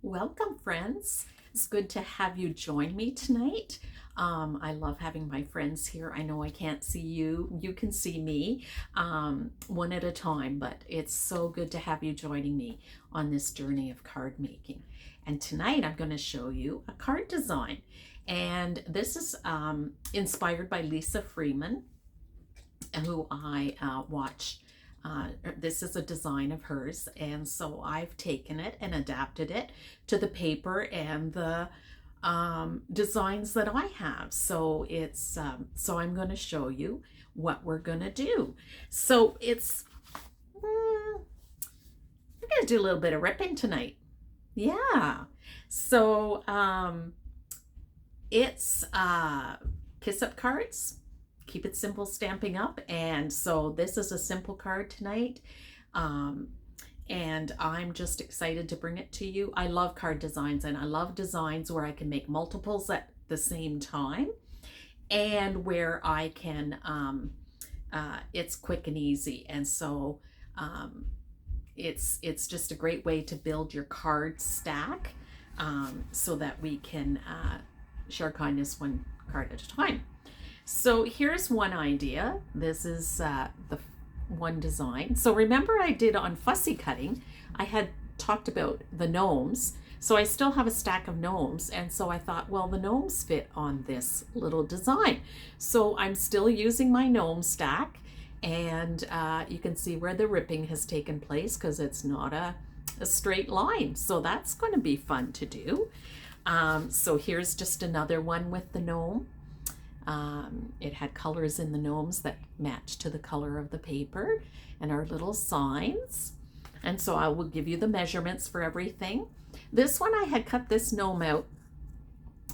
Welcome, friends. It's good to have you join me tonight. I love having my friends here. I know I can't see you. You can see me one at a time, but it's so good to have you joining me on this journey of card making. And tonight I'm going to show you a card design. And this is inspired by Lisa Freeman, who I watch. This is a design of hers, and so I've taken it and adapted it to the paper and the designs that I have. So it's so I'm going to show you what we're going to do. So it's we're going to do a little bit of ripping tonight. Yeah. So it's kiss up cards. Keep it simple stamping up. And so this is a simple card tonight. And I'm just excited to bring it to you. I love card designs, and I love designs where I can make multiples at the same time and where I can, it's quick and easy. And so it's just a great way to build your card stack so that we can share kindness one card at a time. So here's one idea. This is the one design. So remember I did on fussy cutting, I had talked about the gnomes. So I still have a stack of gnomes. And so I thought, well, the gnomes fit on this little design. So I'm still using my gnome stack. And you can see where the ripping has taken place because it's not a straight line. So that's going to be fun to do. So here's just another one with the gnome. It had colors in the gnomes that matched to the color of the paper and our little signs. And so I will give you the measurements for everything. This one I had cut this gnome out.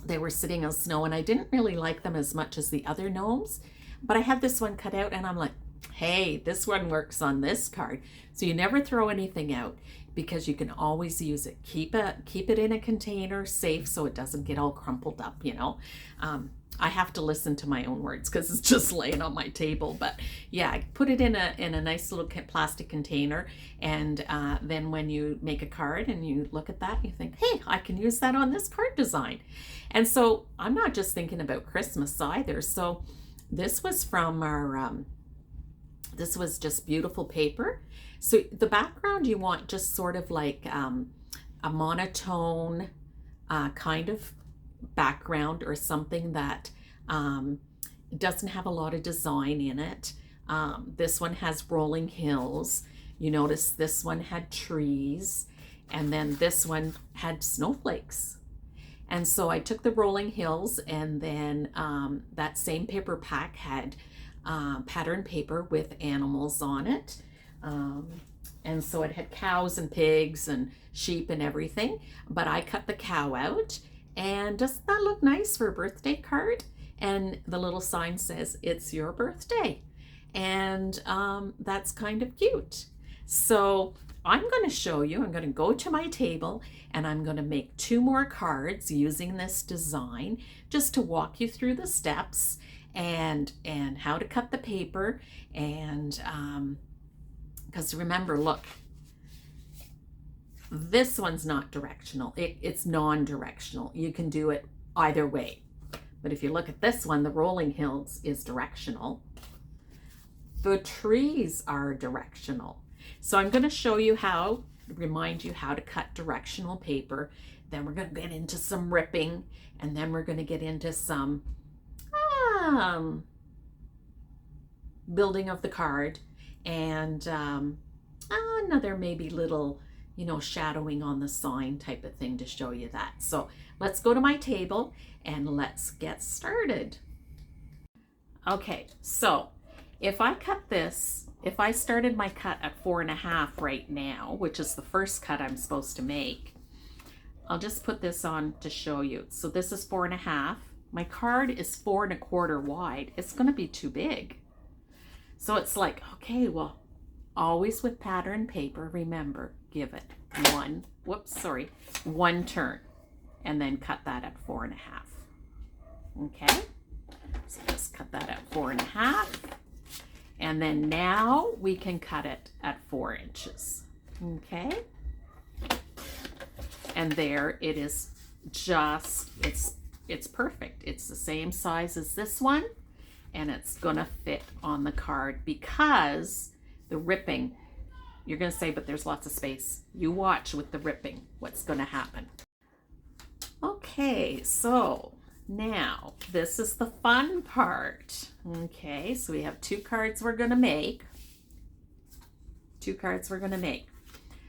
They were sitting on snow and I didn't really like them as much as the other gnomes, but I had this one cut out and I'm like, hey, this one works on this card. So you never throw anything out because you can always use it. Keep it in a container safe so it doesn't get all crumpled up, you know. I have to listen to my own words because it's just laying on my table. But yeah, put it in a nice little plastic container. And then when you make a card and you look at that, you think, hey, I can use that on this card design. And so I'm not just thinking about Christmas either. So this was from our, this was just beautiful paper. So the background you want just sort of like a monotone kind of background or something that doesn't have a lot of design in it. This one has rolling hills. You notice this one had trees, and then this one had snowflakes. And so I took the rolling hills, and then that same paper pack had pattern paper with animals on it. And so it had cows and pigs and sheep and everything, but I cut the cow out. And doesn't that look nice for a birthday card? And the little sign says, it's your birthday. And that's kind of cute. So I'm going to show you, I'm going to go to my table and I'm going to make 2 more cards using this design just to walk you through the steps and how to cut the paper. And because remember, look, this one's not directional. It's non-directional. You can do it either way. But if you look at this one, the rolling hills is directional. The trees are directional. So I'm going to show you how, remind you how to cut directional paper. Then we're going to get into some ripping, and then we're going to get into some building of the card, and another maybe little, you know, shadowing on the sign type of thing to show you that. So let's go to my table and let's get started. Okay, so if I cut this, if I started my cut at 4.5 right now, which is the first cut I'm supposed to make, I'll just put this on to show you. So this is 4.5. My card is 4.25 wide. It's going to be too big. So it's like, okay, well, always with pattern paper, remember, give it one turn, and then cut that at 4.5. Okay, so just cut that at 4.5, and then now we can cut it at 4 inches. Okay, And there it is, it's perfect. It's the same size as this one, and it's gonna fit on the card because the ripping, you're gonna say, but there's lots of space. You watch with the ripping, what's gonna happen. Okay, so now this is the fun part. Okay, so we have 2 cards we're gonna make. 2 cards we're gonna make.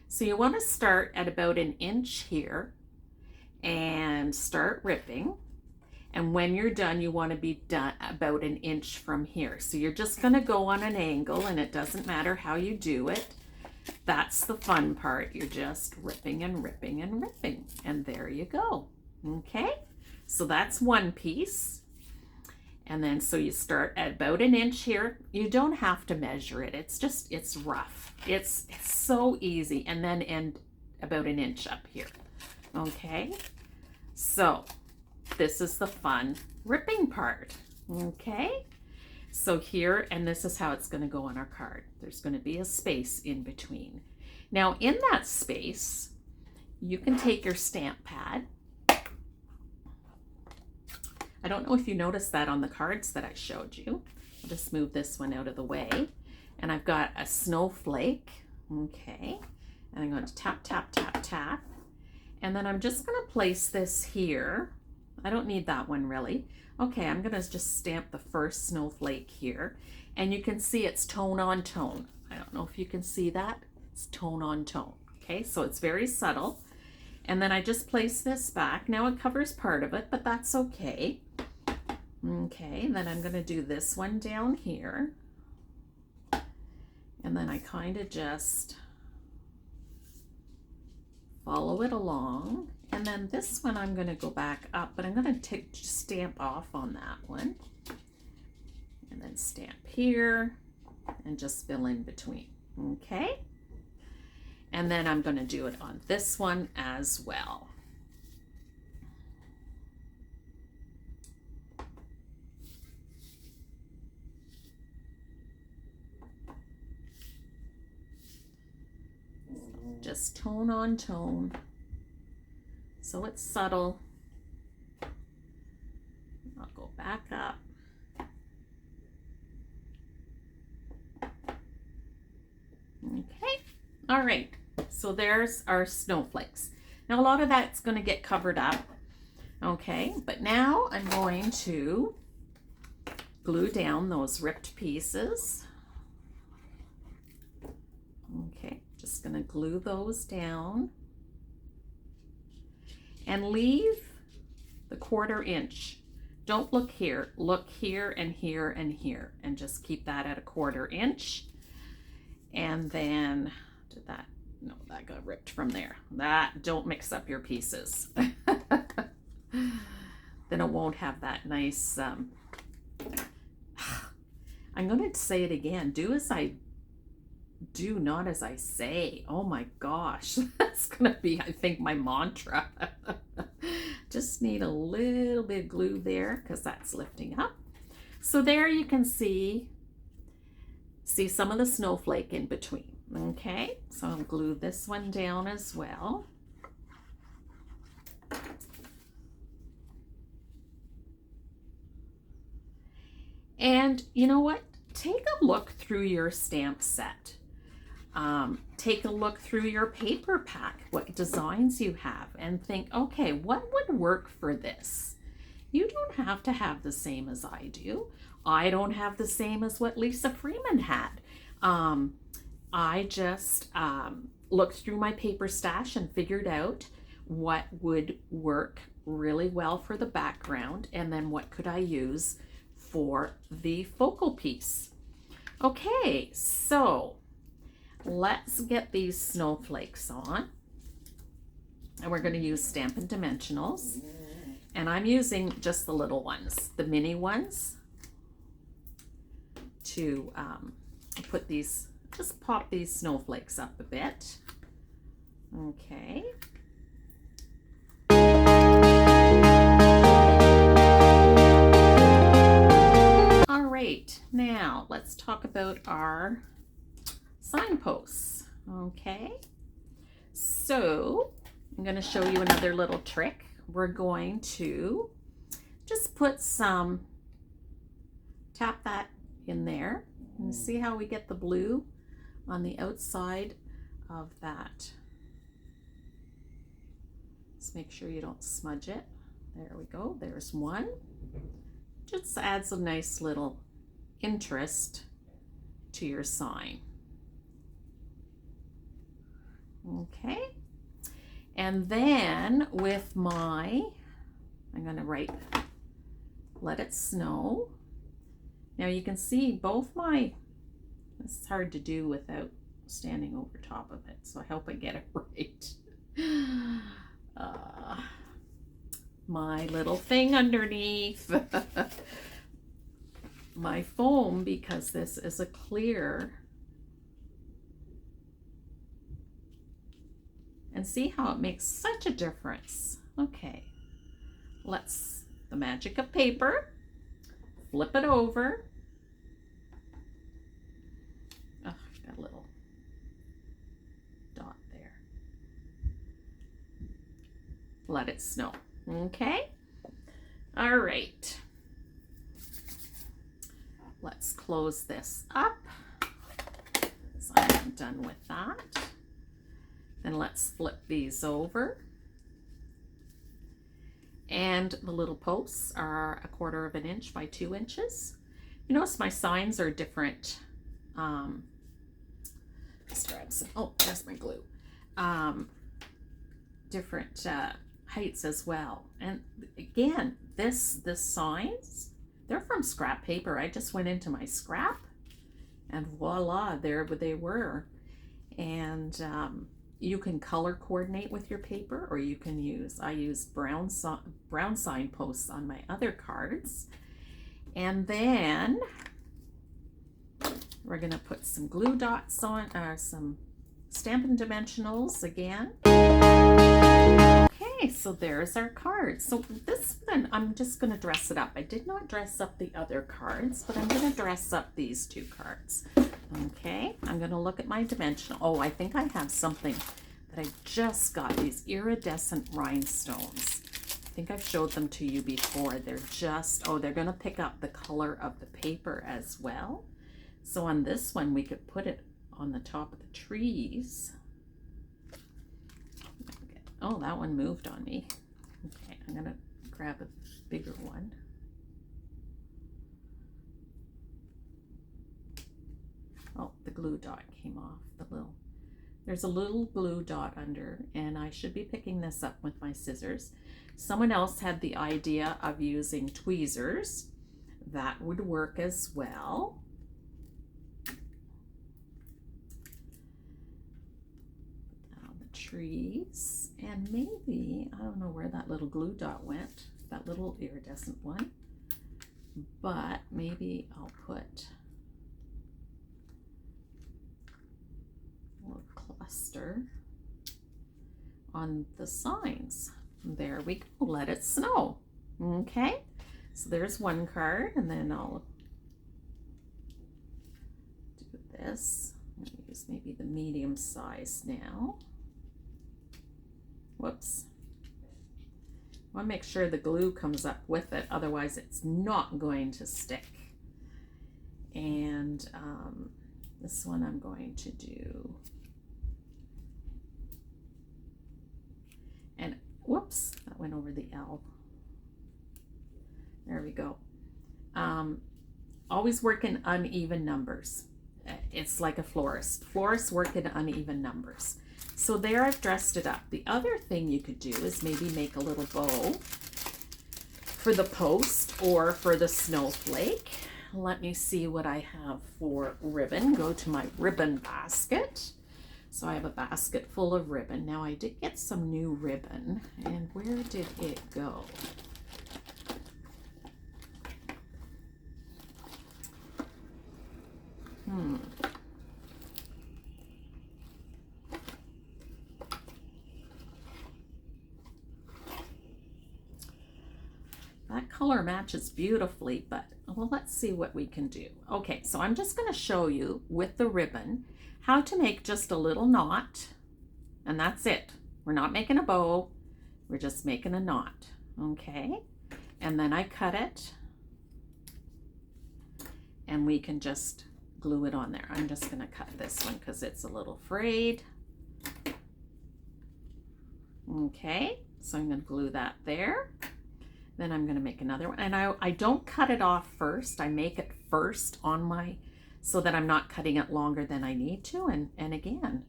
So you wanna start at about 1 inch here and start ripping. And when you're done, you want to be done about 1 inch from here. So you're just going to go on an angle, and it doesn't matter how you do it. That's the fun part. You're just ripping and ripping and ripping. And there you go. Okay, so that's one piece. And then so you start at about 1 inch here. You don't have to measure it. It's rough. It's so easy. And then end about 1 inch up here. Okay, so this is the fun ripping part. Okay, so here, and this is how it's going to go on our card. There's going to be a space in between. Now in that space, you can take your stamp pad. I don't know if you noticed that on the cards that I showed you. I'll just move this one out of the way. And I've got a snowflake. Okay, and I'm going to tap, tap, tap, tap. And then I'm just going to place this here. I don't need that one really. Okay, I'm gonna just stamp the first snowflake here. And you can see it's tone on tone. I don't know if you can see that. It's tone on tone. Okay, so it's very subtle. And then I just place this back. Now it covers part of it, but that's okay. Okay, and then I'm gonna do this one down here. And then I kind of just follow it along. And then this one I'm going to go back up, but I'm going to stamp off on that one. And then stamp here and just fill in between. Okay? And then I'm going to do it on this one as well. Just tone on tone. So it's subtle. I'll go back up. Okay, all right, so there's our snowflakes. Now a lot of that's going to get covered up, okay, but now I'm going to glue down those ripped pieces. Okay, just going to glue those down. And leave the 1/4 inch. Don't look here. Look here and here and here. And just keep that at a 1/4 inch. And then, did that? No, that got ripped from there. Don't mix up your pieces. Then it won't have that nice, I'm going to say it again. Do as I do, not as I say. Oh my gosh, that's gonna be, I think, my mantra. Just need a little bit of glue there because that's lifting up. So there you can see some of the snowflake in between. Okay, so I'll glue this one down as well. And you know what? Take a look through your stamp set. Take a look through your paper pack, what designs you have, and think, okay, what would work for this? You don't have to have the same as I do. I don't have the same as what Lisa Freeman had. I just looked through my paper stash and figured out what would work really well for the background, and then what could I use for the focal piece. Okay, so let's get these snowflakes on, and we're going to use Stampin' Dimensionals, and I'm using just the little ones, the mini ones, to put these, just pop these snowflakes up a bit. Okay. All right, now let's talk about our signposts. Okay, so I'm going to show you another little trick. We're going to just put some, tap that in there, and see how we get the blue on the outside of that. Just make sure you don't smudge it. There we go, there's one. Just adds a nice little interest to your sign. Okay, and then with my, I'm going to write "Let It Snow." Now you can see both my, it's hard to do without standing over top of it, so I hope I get it right. My little thing underneath my foam, because this is a clear. And see how it makes such a difference. Okay, let's, the magic of paper, flip it over. Oh, got a little dot there. Let it snow. Okay, all right. Let's close this up. So I'm done with that. Then let's flip these over. And the little posts are 1/4 of an inch by 2 inches. You notice my signs are different. Let's grab some, oh, there's my glue. Different heights as well. And again, this signs, they're from scrap paper. I just went into my scrap and voila, there they were. And you can color coordinate with your paper, or you can use, I use brown signposts on my other cards. And then we're gonna put some glue dots on, some Stampin' Dimensionals again. Okay, so there's our cards. So this one, I'm just gonna dress it up. I did not dress up the other cards, but I'm gonna dress up these 2 cards. Okay, I'm gonna look at my dimensional. Oh, I think I have something that I just got, these iridescent rhinestones. I think I've showed them to you before. They're just, oh, they're gonna pick up the color of the paper as well. So on this one, we could put it on the top of the trees. Okay. Oh, that one moved on me. Okay, I'm gonna grab a bigger one. Oh, the glue dot came off. There's a little glue dot under, and I should be picking this up with my scissors. Someone else had the idea of using tweezers. That would work as well. Put that on the trees, and maybe, I don't know where that little glue dot went, that little iridescent one, but maybe I'll put little cluster on the signs. There we go. Let it snow. Okay, so there's one card, and then I'll do this. I'm gonna use maybe the medium size now. Whoops. I want to make sure the glue comes up with it, otherwise it's not going to stick. And this one I'm going to do, and whoops, that went over the L. There we go. Always work in uneven numbers. It's like a florist. Florists work in uneven numbers. So there, I've dressed it up. The other thing you could do is maybe make a little bow for the post or for the snowflake. Let me see what I have for ribbon. Go to my ribbon basket. So I have a basket full of ribbon. Now I did get some new ribbon, and where did it go? That color matches beautifully, but well, let's see what we can do. Okay, so I'm just going to show you with the ribbon how to make just a little knot, and that's it. We're not making a bow. We're just making a knot. Okay. And then I cut it. And we can just glue it on there. I'm just going to cut this one because it's a little frayed. Okay, so I'm going to glue that there. Then I'm going to make another one. And I don't cut it off first. I make it first on my, so that I'm not cutting it longer than I need to. And again,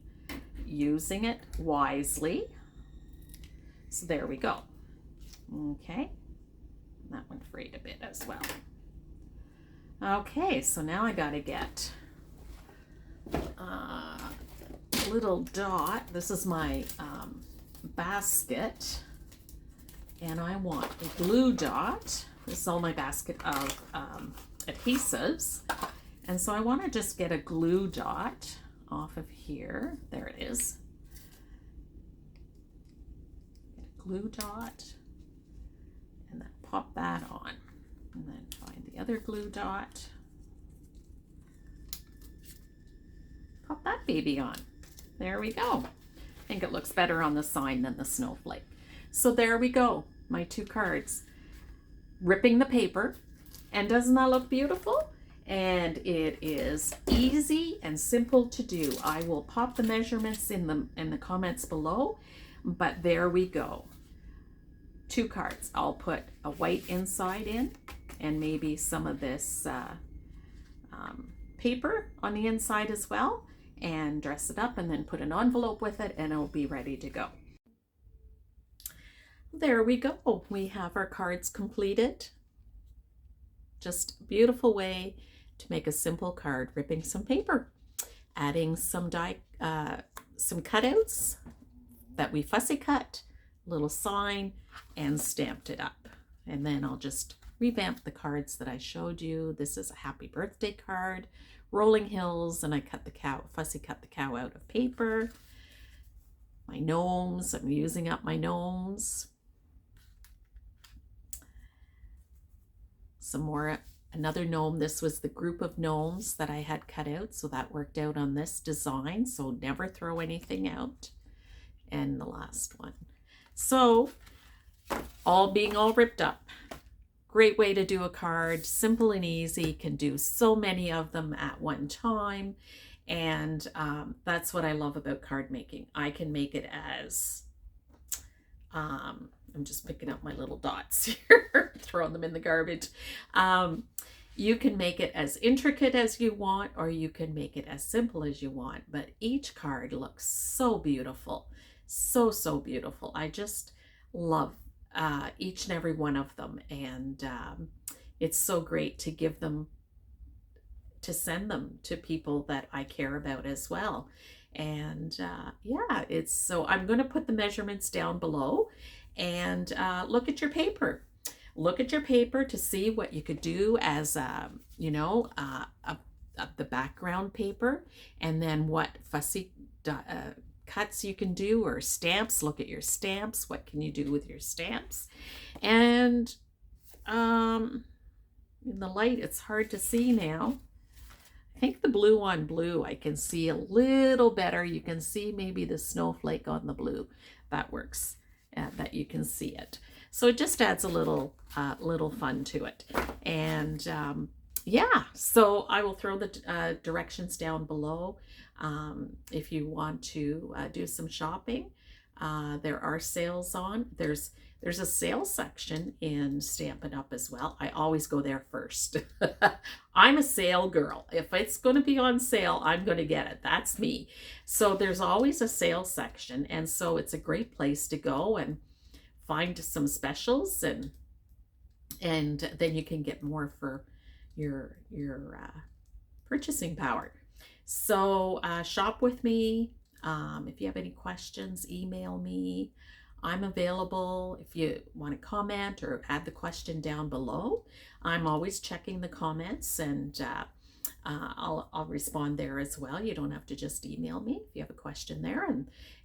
using it wisely. So there we go. Okay, that one frayed a bit as well. Okay, so now I got to get a little dot. This is my basket. And I want a glue dot. This is all my basket of adhesives. And so I want to just get a glue dot off of here. There it is. Get a glue dot. And then pop that on. And then find the other glue dot. Pop that baby on. There we go. I think it looks better on the sign than the snowflake. So there we go, my 2 cards. Ripping the paper, and doesn't that look beautiful? And it is easy and simple to do. I will pop the measurements in the comments below, but there we go. 2 cards. I'll put a white inside in, and maybe some of this paper on the inside as well, and dress it up, and then put an envelope with it, and it'll be ready to go. There we go. We have our cards completed. Just a beautiful way to make a simple card, ripping some paper, adding some cutouts that we fussy cut, little sign, and stamped it up. And then I'll just revamp the cards that I showed you. This is a happy birthday card, rolling hills, and I fussy cut the cow out of paper. My gnomes, I'm using up my gnomes. Some more, another gnome. This was the group of gnomes that I had cut out, so that worked out on this design, so never throw anything out. And the last one. So all ripped up. Great way to do a card, simple and easy, can do so many of them at one time. And that's what I love about card making. I can make it as, I'm just picking up my little dots here, throwing them in the garbage. You can make it as intricate as you want, or you can make it as simple as you want, but each card looks so beautiful. So, so beautiful. I just love each and every one of them. And it's so great to give them, to send them to people that I care about as well. And yeah, it's so, I'm going to put the measurements down below. And look at your paper. Look at your paper to see what you could do as, the background paper, and then what fussy cuts you can do, or stamps. Look at your stamps. What can you do with your stamps? And in the light, it's hard to see now. I think the blue on blue, I can see a little better. You can see maybe the snowflake on the blue. That works. That you can see it. So it just adds a little fun to it. And yeah, so I will throw the directions down below. If you want to do some shopping, there are sales on. There's a sales section in Stampin' Up! As well. I always go there first. I'm a sale girl. If it's going to be on sale, I'm going to get it. That's me. So there's always a sales section. And so it's a great place to go and find some specials, and then you can get more for your purchasing power. So shop with me. If you have any questions, email me. I'm available if you want to comment or add the question down below. I'm always checking the comments, and I'll respond there as well. You don't have to just email me if you have a question there,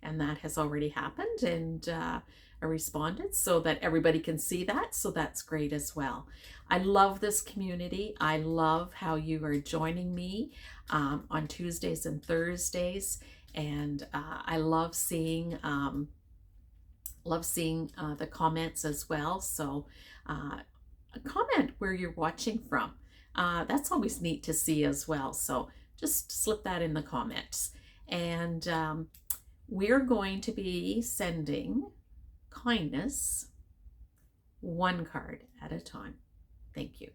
and that has already happened, and I responded so that everybody can see that. So that's great as well. I love this community. I love how you are joining me on Tuesdays and Thursdays, and I love seeing Love seeing the comments as well. So comment where you're watching from. That's always neat to see as well. So just slip that in the comments. And we're going to be sending kindness one card at a time. Thank you.